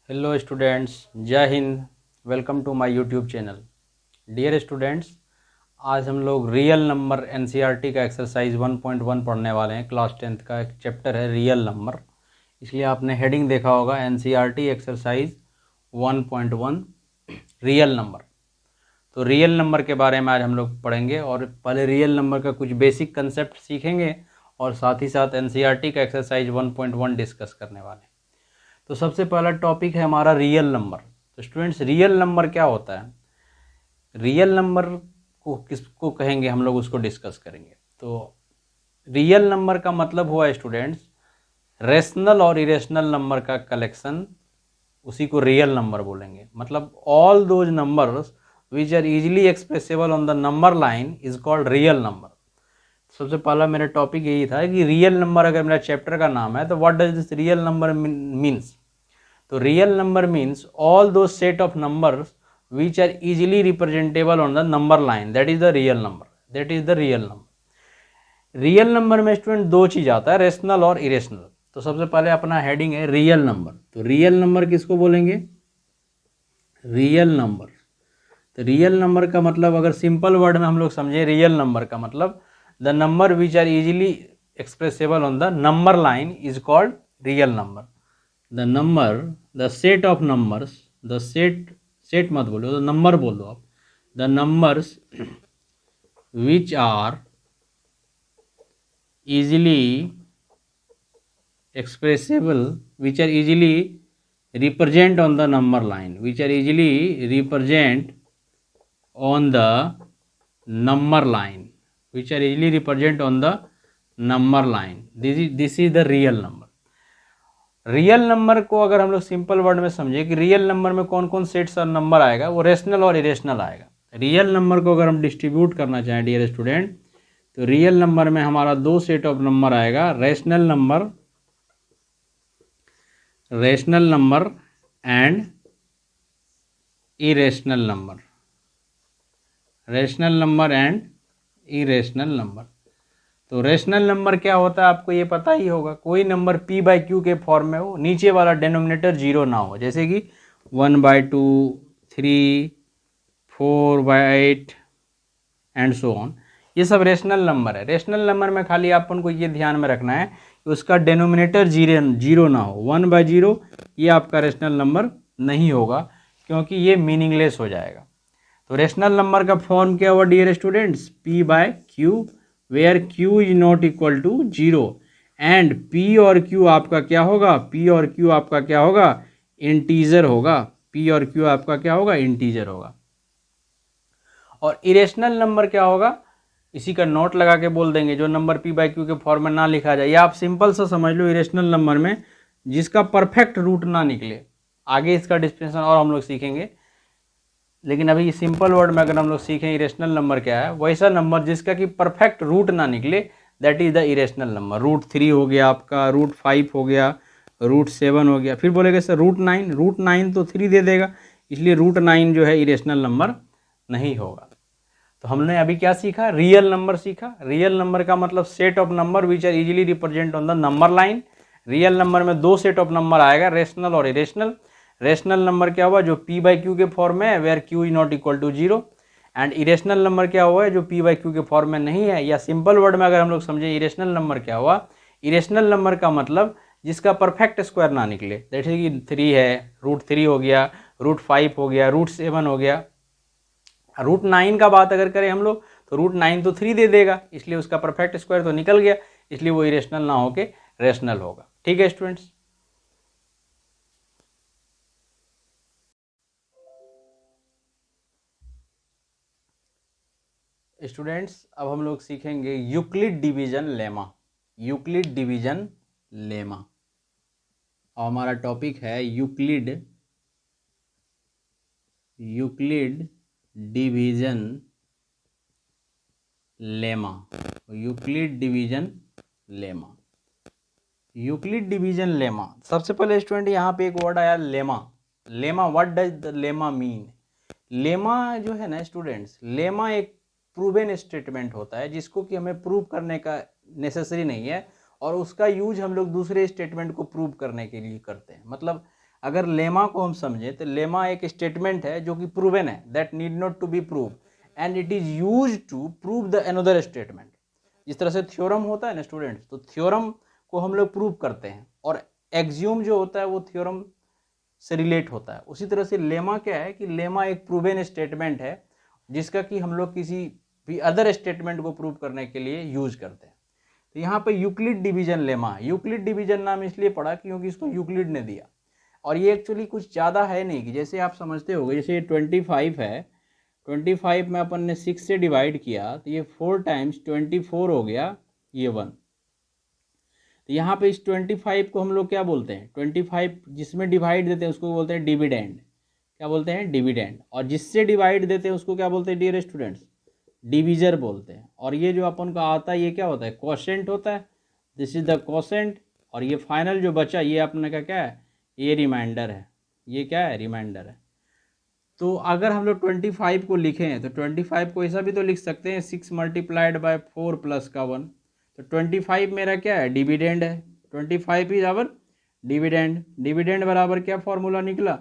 Hello students, Jai Hind. Welcome to my YouTube channel. Dear students, आज हम लोग रियल नंबर एनसीईआरटी का एक्सरसाइज 1.1 पढ़ने वाले हैं। क्लास 10th का एक चैप्टर है रियल नंबर, इसलिए आपने हेडिंग देखा होगा एनसीईआरटी एक्सरसाइज 1.1 रियल नंबर। तो रियल नंबर के बारे में आज हम लोग पढ़ेंगे और पहले रियल नंबर का कुछ बेसिक कंसेप्ट सीखेंगे और साथ ही साथ एनसीईआरटी का एक्सरसाइज 1.1 डिस्कस करने वाले हैं। तो सबसे पहला टॉपिक है हमारा रियल नंबर। तो स्टूडेंट्स, रियल नंबर क्या होता है? रियल नंबर को किसको कहेंगे, हम लोग उसको डिस्कस करेंगे। तो रियल नंबर का मतलब हुआ स्टूडेंट्स रेशनल और इरेशनल नंबर का कलेक्शन, उसी को रियल नंबर बोलेंगे। मतलब all those numbers which are easily expressible on the number line is called real number. सबसे पहला मेरा टॉपिक यही था कि रियल नंबर अगर मेरा चैप्टर का नाम है तो what does this real number means. तो रियल नंबर मीन्स ऑल दो set of numbers which are easily representable on the number line, that is the real number, that is the real number. Real number में student दो चीज आता है, rational और irrational. तो सबसे पहले अपना हेडिंग है रियल नंबर। तो रियल नंबर किसको बोलेंगे? Real number. तो रियल नंबर का मतलब अगर सिंपल वर्ड में हम लोग समझे, रियल नंबर का मतलब the number which are easily expressible on the number line is called real number. The number, the set of numbers, the set मत बोलो, द नंबर बोलो आप। The numbers which are easily expressible, which are easily represent on the number line, which are easily represent on the number line, which are easily represent on the number line. This is the real number. Real number को अगर हम लोग simple word में समझे कि real number में कौन कौन सेट्स और नंबर आएगा, वो रेशनल और इरेशनल आएगा। रियल नंबर को अगर हम डिस्ट्रीब्यूट करना चाहें डियर स्टूडेंट, तो रियल नंबर में हमारा दो सेट ऑफ नंबर आएगा, rational number and irrational number, rational number and irrational number. तो रेशनल नंबर क्या होता है आपको ये पता ही होगा। कोई नंबर p बाई क्यू के फॉर्म में हो, नीचे वाला डेनोमिनेटर जीरो ना हो, जैसे कि 1/2, 3, 4/8 एंड सो ऑन। ये सब रेशनल नंबर है। रेशनल नंबर में खाली अपन को ये ध्यान में रखना है कि उसका डेनोमिनेटर जीरो ना हो। 1/0 ये आपका रेशनल नंबर नहीं होगा, क्योंकि ये मीनिंगलेस हो जाएगा। तो रेशनल नंबर का फॉर्म क्या हुआ dear students? p by q, where q is not equal to 0 and p और q आपका क्या होगा? p और q आपका क्या होगा? इंटीजर होगा। p और q आपका क्या होगा? इंटीजर होगा। और इरेशनल नंबर क्या होगा? इसी का नोट लगा के बोल देंगे, जो नंबर p बाई क्यू के फॉर्म में ना लिखा जाए। या आप सिंपल सा समझ लो, इरेशनल नंबर में जिसका परफेक्ट रूट ना निकले। आगे इसका डिस्क्रिप्शन और हम लोग सीखेंगे, लेकिन अभी सिंपल वर्ड में अगर हम लोग सीखें इरेशनल नंबर क्या है, वैसा नंबर जिसका कि परफेक्ट रूट ना निकले, that is the irrational number. √3 हो गया आपका, √5 हो गया, √7 हो गया। फिर बोलेगा सर √9, √9 तो 3 दे देगा, इसलिए √9 जो है इरेशनल नंबर नहीं होगा। तो हमने अभी क्या सीखा? रियल नंबर सीखा। रियल नंबर का मतलब set of number which are easily represent on the number line. Real number में दो सेट ऑफ नंबर आएगा, रेशनल और इरेशनल। रेशनल नंबर क्या हुआ? जो p बाई क्यू के फॉर्म में है, where q is not equal to 0। And irrational number क्या हुआ है? जो p बाई क्यू के फॉर्म में नहीं है। या सिंपल वर्ड में अगर हम लोग समझे इरेशनल नंबर क्या हुआ? इरेशनल नंबर का मतलब जिसका परफेक्ट स्क्वायर ना निकले, जैसे कि 3 है, √3 हो गया, √5 हो गया, √7 हो गया। √9 का बात अगर करें हम लोग, तो √9 तो 3 दे देगा, इसलिए उसका परफेक्ट स्क्वायर तो निकल गया, इसलिए वो इरेशनल ना होके रेशनल होगा। ठीक है स्टूडेंट्स? स्टूडेंट्स, अब हम लोग सीखेंगे Euclid division lemma. Euclid division lemma और हमारा टॉपिक है Euclid division lemma. Euclid division lemma, Euclid division lemma. सबसे पहले स्टूडेंट यहाँ पे एक वर्ड आया lemma. Lemma, what does the lemma mean? Lemma जो है ना स्टूडेंट्स, लेमा एक प्रूवन स्टेटमेंट होता है जिसको कि हमें प्रूव करने का नेसेसरी नहीं है, और उसका यूज हम लोग दूसरे स्टेटमेंट को प्रूव करने के लिए करते हैं। मतलब अगर लेमा को हम समझें तो लेमा एक स्टेटमेंट है जो कि प्रूवन है, that need not to be prove and it is use to prove the another statement. जिस तरह से थ्योरम होता है ना स्टूडेंट्स, तो थ्योरम को हम लोग प्रूव करते हैं और एक्सियोम जो होता है वो थ्योरम से रिलेट होता है। उसी तरह से लेमा क्या है कि लेमा एक प्रूवन स्टेटमेंट है जिसका कि हम लोग किसी भी अदर स्टेटमेंट को प्रूव करने के लिए यूज करते हैं। तो यहाँ पे यूक्लिड डिवीजन लेमा है। यूक्लिड डिवीजन नाम इसलिए पड़ा क्योंकि इसको यूक्लिड ने दिया, और ये एक्चुअली कुछ ज़्यादा है नहीं कि जैसे आप समझते होगे, जैसे ये 25 है, 25 में अपन ने 6 से डिवाइड किया तो ये 4 टाइम्स 24 हो गया, ये 1। तो यहाँ पे इस 25 को हम लोग क्या बोलते हैं, 25 जिसमें डिवाइड देते हैं उसको बोलते हैं डिविडेंड। क्या बोलते हैं, डिविडेंड। और जिससे डिवाइड देते हैं उसको क्या बोलते हैं डियर स्टूडेंट्स, डिवीजर बोलते हैं। और ये जो अपन का आता है ये क्या होता है, कोशेंट होता है, दिस इज द कोशेंट। और ये फाइनल जो बचा ये अपने का क्या है, ये रिमाइंडर है। ये क्या है, रिमाइंडर है। तो अगर हम लोग 25 को लिखें तो 25 को ऐसा भी तो लिख सकते हैं 6 मल्टीप्लाइड बाय 4 प्लस का 1। तो 25 मेरा क्या है, डिविडेंड है। 25 इज आवर डिविडेंड। डिविडेंड बराबर क्या फॉर्मूला निकला,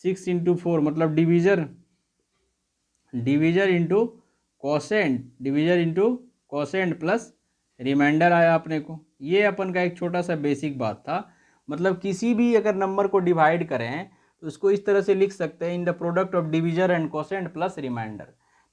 6 इंटू 4 मतलब divisor, divisor into quotient, divisor into quotient plus remainder आया अपने को। ये अपन का एक छोटा सा बेसिक बात था। मतलब किसी भी अगर नंबर को डिवाइड करें तो उसको इस तरह से लिख सकते हैं, in the product of divisor and quotient plus remainder.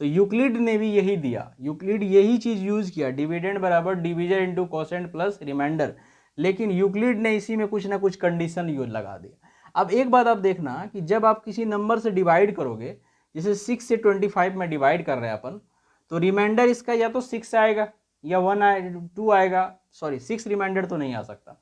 तो यूक्लिड ने भी यही दिया, यूक्लिड यही चीज़ यूज़ किया, डिविडेंड बराबर divisor into quotient plus remainder. लेकिन यूक्लिड ने इसी में कुछ ना कुछ कंडीशन यूज लगा दिया। अब एक बात आप देखना कि जब आप किसी नंबर से डिवाइड करोगे, जैसे 6 से 25 में डिवाइड कर रहे हैं अपन, तो रिमाइंडर इसका या तो 6 आएगा या 1 आएगा, 2 आएगा, सॉरी 6 रिमाइंडर तो नहीं आ सकता।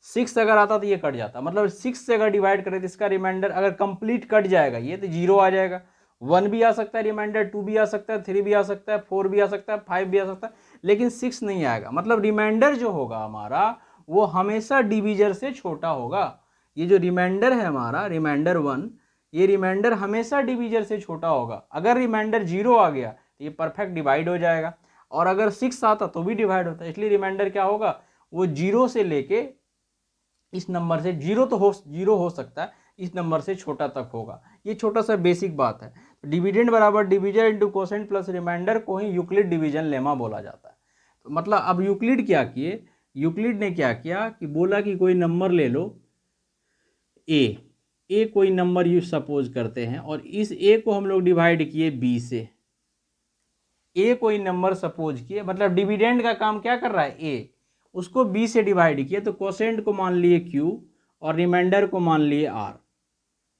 6 अगर आता तो ये कट जाता, मतलब 6 से अगर डिवाइड करें तो इसका रिमाइंडर अगर कंप्लीट कट जाएगा ये तो 0 आ जाएगा। 1 भी आ सकता है रिमाइंडर, 2 भी आ सकता है, 3 भी आ सकता है, 4 भी आ सकता है, 5 भी आ सकता है, लेकिन 6 नहीं आएगा। मतलब रिमाइंडर जो होगा हमारा वो हमेशा डिवीजर से छोटा होगा। ये जो रिमाइंडर है हमारा, रिमाइंडर 1, ये रिमाइंडर हमेशा डिवीजर से छोटा होगा। अगर रिमाइंडर 0 आ गया तो ये परफेक्ट डिवाइड हो जाएगा, और अगर 6 आता तो भी डिवाइड होता है। इसलिए रिमाइंडर क्या होगा, वो 0 से लेके इस नंबर से 0 हो सकता है, इस नंबर से छोटा तक होगा। ये छोटा सा बेसिक बात है। डिविडेंड बराबर divisor into quotient plus remainder को ही यूक्लिड डिवीजन लेमा बोला जाता है। तो मतलब अब यूक्लिड क्या किए, यूक्लिड ने क्या किया कि बोला कि कोई नंबर ले लो ए कोई नंबर यू सपोज करते हैं, और इस ए को हम लोग डिवाइड किए बी से। ए कोई नंबर सपोज किए, मतलब डिविडेंड का काम क्या कर रहा है ए, उसको बी से डिवाइड किया, तो कोसेंट को मान लिए क्यू और रिमाइंडर को मान लिए आर।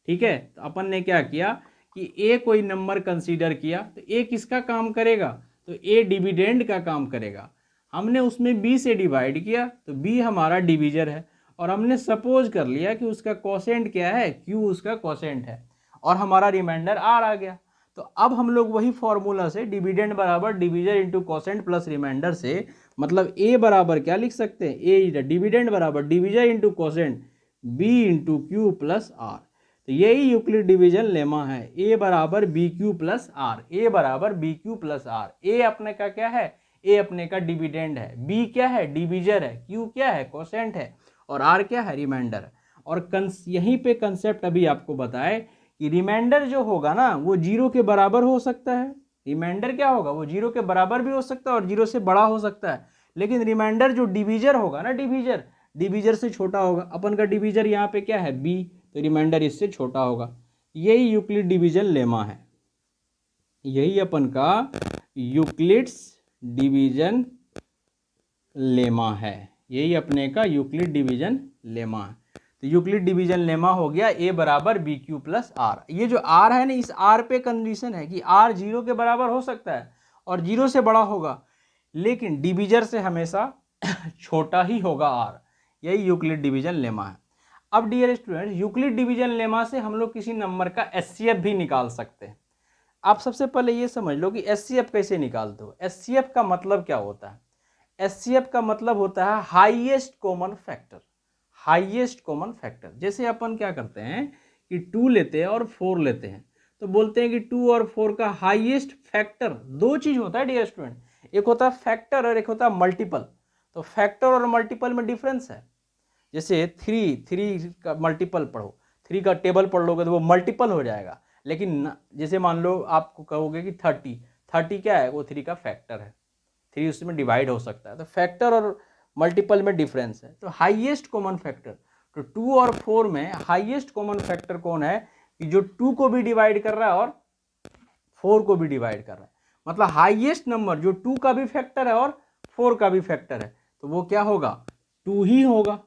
ठीक है, तो अपन ने क्या किया कि ए कोई नंबर कंसीडर किया, तो ए किसका काम करेगा, तो ए डिविडेंड का काम करेगा। हमने उसमें बी से डिवाइड किया तो बी हमारा डिवीजर है, और हमने सपोज कर लिया कि उसका कोसेंट क्या है, क्यू उसका कोसेंट है, और हमारा रिमाइंडर आर आ गया। तो अब हम लोग वही फॉर्मूला से डिविडेंड बराबर divisor into quotient plus remainder से, मतलब ए बराबर क्या लिख सकते हैं, ए डिविडेंड बराबर divisor into quotient B into Q plus R. तो यही यूक्लिड डिवीजन लेमा है, ए बराबर B Q plus R, A बराबर बी क्यू प्लस आर। ए अपने का क्या है, ए अपने का डिविडेंड है, बी क्या है, डिवीजर है, क्यू क्या है, कोसेंट है, और आर क्या है, रिमाइंडर। और यहीं पे कंसेप्ट अभी आपको बताए कि रिमाइंडर जो होगा ना वो 0 के बराबर हो सकता है। रिमाइंडर क्या होगा, वो 0 के बराबर भी हो सकता है और 0 से बड़ा हो सकता है। लेकिन रिमाइंडर जो डिवीजर होगा ना, डिवीजर से छोटा होगा। अपन का डिवीजर यहाँ पे क्या है, बी, तो रिमाइंडर इससे छोटा होगा। यही यूक्लिड डिवीजन लेमा है, यही अपन का यूक्लिड्स डिवीजन लेमा है, यही अपने का यूक्लिड डिवीजन लेमा है। तो यूक्लिड डिवीजन लेमा हो गया ए बराबर बी क्यू प्लस आर। ये जो आर है ना, इस आर पे कंडीशन है कि आर 0 के बराबर हो सकता है और 0 से बड़ा होगा, लेकिन डिवीजर से हमेशा छोटा ही होगा आर। यही यूक्लिड डिवीजन लेमा है। अब dear student, Euclid division lemma से हम लोग किसी नंबर का एचसीएफ भी निकाल सकते हैं। आप सबसे पहले ये समझ लो कि एचसीएफ कैसे निकालते हो। एचसीएफ का मतलब क्या होता है, एचसीएफ का मतलब होता है highest common factor, highest common factor. जैसे अपन क्या करते हैं कि 2 लेते हैं और 4 लेते हैं, तो बोलते हैं कि 2 और 4 का हाईएस्ट फैक्टर, दो चीज होता है डियर स्टूडेंट, एक होता है फैक्टर और एक होता है मल्टीपल। तो फैक्टर और मल्टीपल में डिफरेंस है। जैसे 3 का मल्टीपल पढ़ो, 3 का टेबल पढ़ लोगे तो वो मल्टीपल हो जाएगा। लेकिन जैसे मान लो आपको कहोगे कि 30 क्या है, वो 3 का फैक्टर है, 3 उसमें डिवाइड हो सकता है। तो फैक्टर और मल्टीपल में डिफरेंस है। तो हाईएस्ट कॉमन फैक्टर, तो 2 और 4 में हाईएस्ट कॉमन फैक्टर कौन है कि जो 2 को भी डिवाइड कर रहा है और 4 को भी डिवाइड कर रहा है। मतलब हाईएस्ट नंबर जो 2 का भी फैक्टर है और 4 का भी फैक्टर है, तो वो क्या होगा, 2 ही होगा।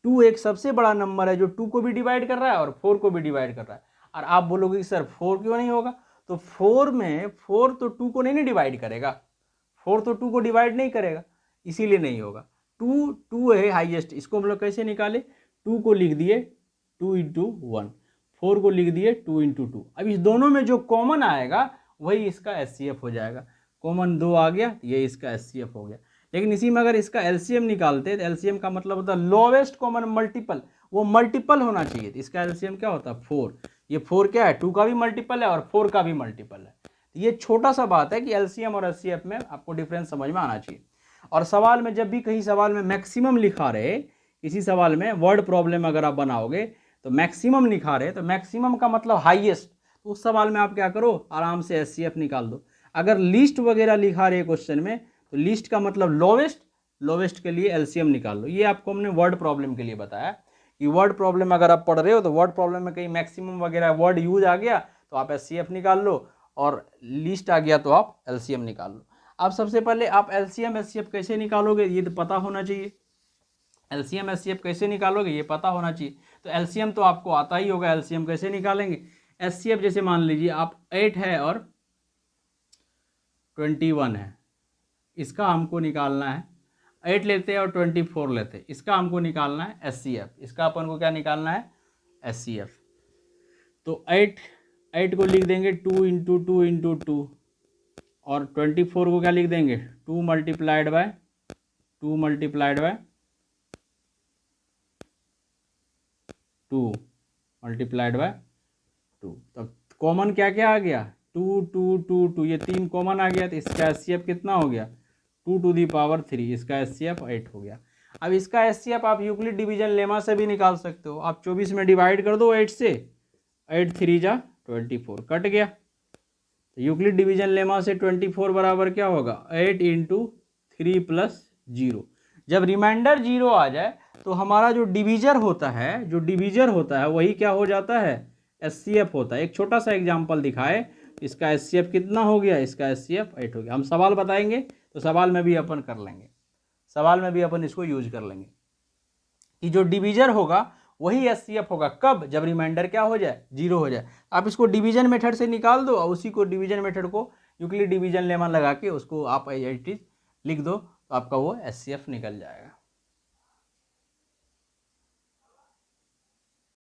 2 एक सबसे बड़ा नंबर है जो 2 को भी डिवाइड कर रहा है और 4 को भी डिवाइड कर रहा है। और आप बोलोगे कि सर 4 क्यों नहीं होगा, तो 4 में 4 तो 2 को नहीं डिवाइड करेगा, 4 तो 2 को डिवाइड नहीं करेगा, इसीलिए नहीं होगा। 2 है हाईएस्ट। इसको हम लोग कैसे निकाले, 2 को लिख दिए 2 इंटू 1, 4 को लिख दिए 2 इंटू 2। अब इस दोनों में जो कॉमन आएगा वही इसका एचसीएफ हो जाएगा। कॉमन 2 आ गया, ये इसका एचसीएफ हो गया। लेकिन इसी में अगर इसका एलसीएम निकालते तो एलसीएम का मतलब होता है लोवेस्ट कॉमन मल्टीपल, वो मल्टीपल होना चाहिए। तो इसका एलसीएम क्या होता है, 4। ये 4 क्या है, 2 का भी मल्टीपल है और 4 का भी मल्टीपल है। तो ये छोटा सा बात है कि एलसीएम और एचसीएफ में आपको डिफरेंस समझ में आना चाहिए। और सवाल में जब भी कहीं सवाल में मैक्सिमम लिखा रहे, किसी सवाल में वर्ड प्रॉब्लम अगर आप बनाओगे तो मैक्सिमम लिखा रहे, तो मैक्सिमम का मतलब हाईएस्ट, तो उस सवाल में आप क्या करो, आराम से एचसीएफ निकाल दो। अगर लिस्ट वगैरह लिखा रहे क्वेश्चन में, तो लिस्ट का मतलब लोवेस्ट, लोवेस्ट के लिए एलसीएम निकाल लो। ये आपको हमने वर्ड प्रॉब्लम के लिए बताया कि वर्ड प्रॉब्लम अगर आप पढ़ रहे हो तो वर्ड प्रॉब्लम में कहीं मैक्सिमम वगैरह वर्ड यूज आ गया तो आप एचसीएफ निकाल लो, और लिस्ट आ गया तो आप एलसीएम निकाल लो। अब सबसे पहले आप एलसीएम एचसीएफ कैसे निकालोगे ये तो पता होना चाहिए। एलसीएम एचसीएफ कैसे निकालोगे ये पता होना चाहिए। तो एलसीएम तो आपको आता ही होगा, एलसीएम कैसे निकालेंगे। एचसीएफ जैसे मान लीजिए आप 8 है और 21 है, इसका हमको निकालना है। 8 लेते हैं और 24 लेते हैं, इसका हमको निकालना है एचसीएफ। इसका अपन को क्या निकालना है, एचसीएफ। तो 8 को लिख देंगे 2 इंटू 2 इंटू 2, और 24 को क्या लिख देंगे 2 multiplied by 2 multiplied by 2 multiplied by 2। तब कॉमन क्या क्या आ गया, 2 2 2 2, ये 3 कॉमन आ गया। तो इसका एचसीएफ कितना हो गया, 2 टू दी पावर 3। इसका एचसीएफ 8 हो गया। अब इसका एचसीएफ आप यूक्लिड डिवीजन लेमा से भी निकाल सकते हो। आप 24 में डिवाइड कर दो 8 से, 8 3 जा 24, कट गया। तो यूक्लिड डिवीजन लेमा से 24 बराबर क्या होगा, 8 इंटू 3 प्लस 0। जब रिमाइंडर 0 आ जाए तो हमारा जो डिवीजर होता है वही क्या हो जाता है, एचसीएफ होता है। एक छोटा सा एग्जांपल दिखाए, इसका एचसीएफ कितना हो गया, इसका एचसीएफ 8 हो गया। हम सवाल बताएंगे तो सवाल में भी अपन कर लेंगे, सवाल में भी अपन इसको यूज कर लेंगे कि जो डिवीजर होगा वही एचसीएफ होगा। कब, जब रिमाइंडर क्या हो जाए, 0 हो जाए। आप इसको डिवीजन मेथड से निकाल दो और उसी को डिवीजन मेथड को यूक्लिड डिवीजन लेमा लगा के उसको आप एज इट इज लिख दो, तो आपका वो एचसीएफ निकल जाएगा।